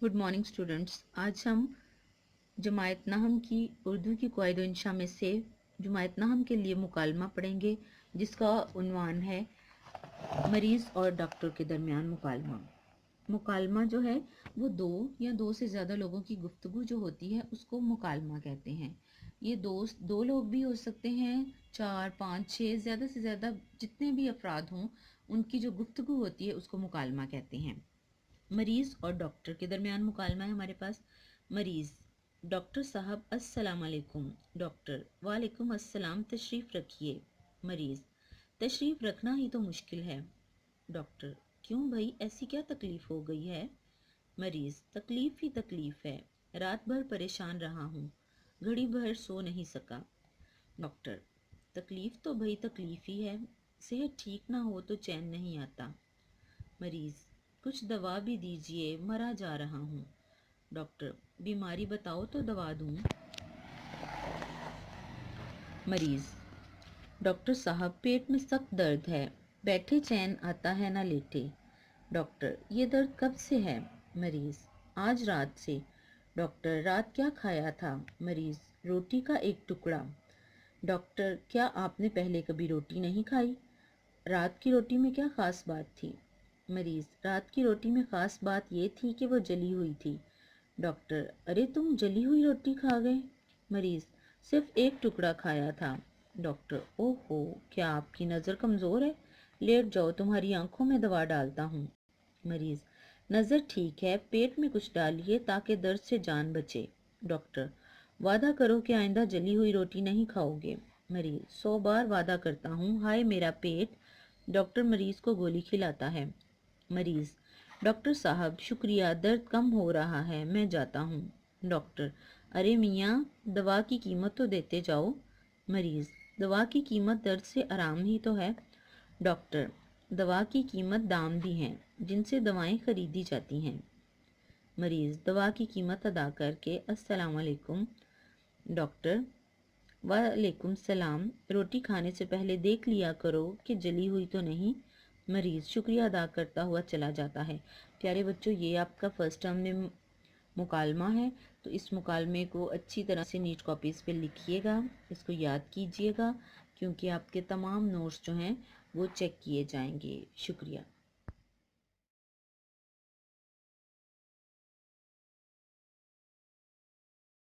Good morning students. आज हम जमायत नाहम की उर्दू की क़वाइद व इंशा में से जमायत नाहम के लिए मुकालमा पढ़ेंगे, जिसका उन्वान है मरीज़ और डॉक्टर के दरमियान मुकालमा। मुकालमा जो है वो दो या दो से ज़्यादा लोगों की गुफ्तगू जो होती है उसको मुकालमा कहते हैं। ये दो लोग भी हो सकते हैं, 4 5 6, ज़्यादा से ज़्यादा जितने भी अफराद हों उनकी जो गुफ्तगू होती है उसको मुकालमा कहते हैं। मरीज़ और डॉक्टर के दरमियान मुकालमा है हमारे पास। मरीज़: डॉक्टर साहब अस्सलाम वालेकुम। डॉक्टर: वालेकुम अस्सलाम, तशरीफ़ रखिए। मरीज़: तशरीफ़ रखना ही तो मुश्किल है। डॉक्टर: क्यों भाई, ऐसी क्या तकलीफ़ हो गई है? मरीज़: तकलीफ़ ही तकलीफ़ है, रात भर परेशान रहा हूँ, घड़ी भर सो नहीं सका। डॉक्टर: तकलीफ़ तो भाई तकलीफ़ ही है, सेहत ठीक ना हो तो चैन नहीं आता। मरीज़: कुछ दवा भी दीजिए, मरा जा रहा हूँ। डॉक्टर: बीमारी बताओ तो दवा दूँ। मरीज़: डॉक्टर साहब, पेट में सख्त दर्द है, बैठे चैन आता है ना लेटे। डॉक्टर: ये दर्द कब से है? मरीज़: आज रात से। डॉक्टर: रात क्या खाया था? मरीज़: रोटी का एक टुकड़ा। डॉक्टर: क्या आपने पहले कभी रोटी नहीं खाई? रात की रोटी में क्या ख़ास बात थी? मरीज़: रात की रोटी में ख़ास बात ये थी कि वो जली हुई थी। डॉक्टर: अरे तुम जली हुई रोटी खा गए? मरीज़: सिर्फ एक टुकड़ा खाया था। डॉक्टर: ओहो, क्या आपकी नज़र कमज़ोर है? लेट जाओ, तुम्हारी आंखों में दवा डालता हूँ। मरीज़: नज़र ठीक है, पेट में कुछ डालिए ताकि दर्द से जान बचे। डॉक्टर: वादा करो कि आइंदा जली हुई रोटी नहीं खाओगे। मरीज़: 100 बार वादा करता हूँ, हाय मेरा पेट। डॉक्टर मरीज़ को गोली खिलाता है। मरीज़: डॉक्टर साहब शुक्रिया, दर्द कम हो रहा है, मैं जाता हूँ। डॉक्टर: अरे मियाँ, दवा की कीमत तो देते जाओ। मरीज़: दवा की कीमत दर्द से आराम ही तो है। डॉक्टर: दवा की कीमत दाम भी हैं जिनसे दवाएं खरीदी जाती हैं। मरीज़ दवा की कीमत अदा करके अस्सलाम वालेकुम। डॉक्टर: वालेकुम सलाम, रोटी खाने से पहले देख लिया करो कि जली हुई तो नहीं। मरीज़ शुक्रिया अदा करता हुआ चला जाता है। प्यारे बच्चों, ये आपका फर्स्ट टर्म में मुकालमा है, तो इस मुकालमे को अच्छी तरह से नीट कॉपीज़ पे लिखिएगा, इसको याद कीजिएगा, क्योंकि आपके तमाम नोट्स जो हैं वो चेक किए जाएंगे। शुक्रिया।